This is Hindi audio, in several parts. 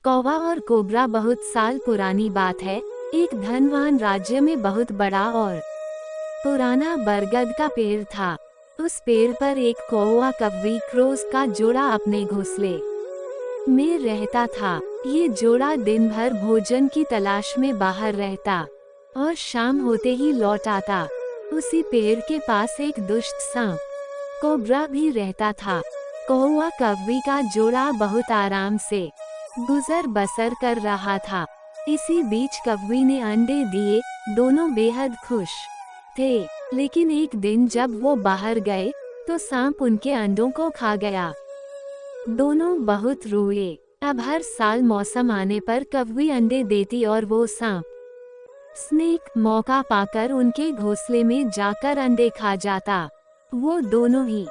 कौवा और कोबरा बहुत साल पुरानी बात है। एक धनवान राज्य में बहुत बड़ा और पुराना बरगद का पेड़ था। उस पेड़ पर एक कौवा कव्वी क्रोस का जोड़ा अपने घोंसले में रहता था। ये जोड़ा दिन भर भोजन की तलाश में बाहर रहता और शाम होते ही लौट आता। उसी पेड़ के पास एक दुष्ट सांप कोबरा भी रहता था। कौवा कव्वी का जोड़ा बहुत आराम से गुजर बसर कर रहा था। इसी बीच कव्वी ने अंडे दिए। दोनों बेहद खुश थे, लेकिन एक दिन जब वो बाहर गए तो सांप उनके अंडों को खा गया। दोनों बहुत रोए। अब हर साल मौसम आने पर कव्वी अंडे देती और वो सांप स्नेक मौका पाकर उनके घोंसले में जाकर अंडे खा जाता। वो दोनों ही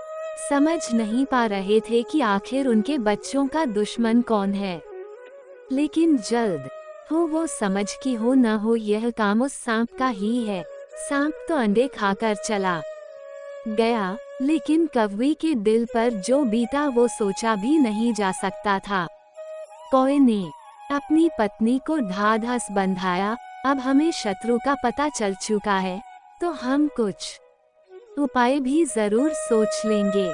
समझ नहीं पा रहे थे कि आखिर उनके बच्चों का दुश्मन कौन है, लेकिन जल्द हो वो समझ कि हो न हो यह काम उस सांप का ही है। सांप तो अंडे खाकर चला गया, लेकिन कव्वी के दिल पर जो बीता वो सोचा भी नहीं जा सकता था। कौवे ने अपनी पत्नी को ढाढ़स बंधाया। अब हमें शत्रु का पता चल चुका है, तो हम कुछ उपाय भी जरूर सोच लेंगे।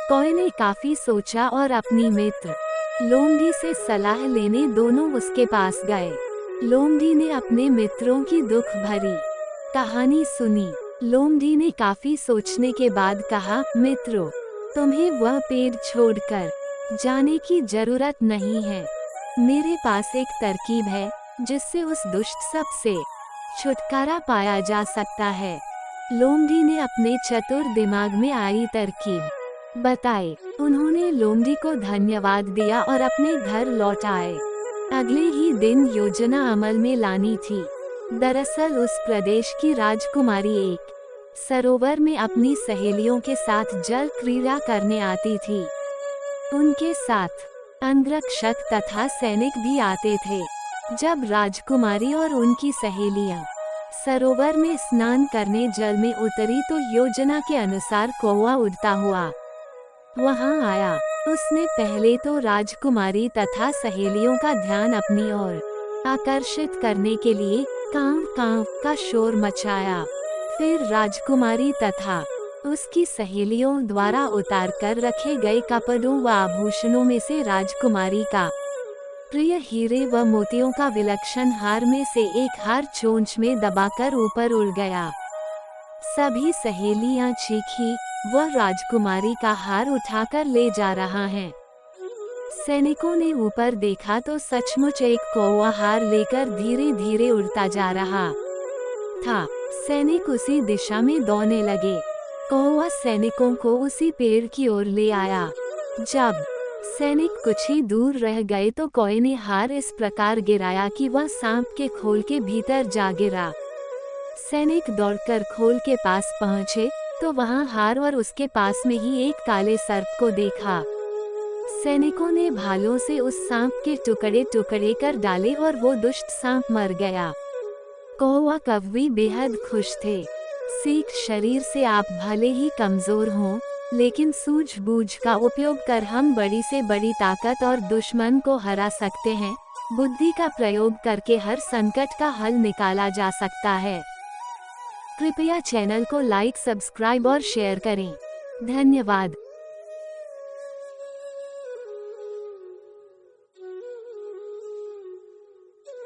कौवे ने काफी सोचा और अपनी मित्र लोमड़ी से सलाह लेने दोनों उसके पास गए। लोमड़ी ने अपने मित्रों की दुख भरी कहानी सुनी। लोमड़ी ने काफी सोचने के बाद कहा, मित्रों, तुम्हें वह पेड़ छोड़कर जाने की जरूरत नहीं है। मेरे पास एक तरकीब है जिससे उस दुष्ट सांप से छुटकारा पाया जा सकता है। लोमड़ी ने अपने चतुर दिमाग में आई तरकीब बताई। उन्होंने लोमड़ी को धन्यवाद दिया और अपने घर लौट आए। अगले ही दिन योजना अमल में लानी थी। दरअसल उस प्रदेश की राजकुमारी एक सरोवर में अपनी सहेलियों के साथ जल क्रीड़ा करने आती थी। उनके साथ अंगरक्षक तथा सैनिक भी आते थे। जब राजकुमारी और उनकी सहेलियां सरोवर में स्नान करने जल में उतरी तो योजना के अनुसार कौवा उड़ता हुआ वहां आया। उसने पहले तो राजकुमारी तथा सहेलियों का ध्यान अपनी ओर आकर्षित करने के लिए कांव कांव का शोर मचाया। फिर राजकुमारी तथा उसकी सहेलियों द्वारा उतार कर रखे गए कपड़ों व आभूषणों में से राजकुमारी का प्रिय हीरे व मोतियों का विलक्षण हार में से एक हार चोंच में दबाकर ऊपर उड़ गया। सभी सहेलियां चीखी, वह राजकुमारी का हार उठाकर ले जा रहा है। सैनिकों ने ऊपर देखा तो सचमुच एक कौवा हार लेकर धीरे धीरे उड़ता जा रहा था। सैनिक उसी दिशा में दौड़ने लगे। कौवा सैनिकों को उसी पेड़ की ओर ले आया। जब सैनिक कुछ ही दूर रह गए तो कौवे ने हार इस प्रकार गिराया कि वह सांप के खोल के भीतर जा गिरा। सैनिक दौड़कर खोल के पास पहुंचे तो वहां हार और उसके पास में ही एक काले सर्प को देखा। सैनिकों ने भालों से उस सांप के टुकड़े टुकड़े कर डाले और वो दुष्ट सांप मर गया। कौवा कव्वी बेहद खुश थे। सीख शरीर से आप भले ही कमजोर हों, लेकिन सूझबूझ का उपयोग कर हम बड़ी से बड़ी ताकत और दुश्मन को हरा सकते हैं। बुद्धि का प्रयोग करके हर संकट का हल निकाला जा सकता है। कृपया चैनल को लाइक, सब्सक्राइब और शेयर करें। धन्यवाद।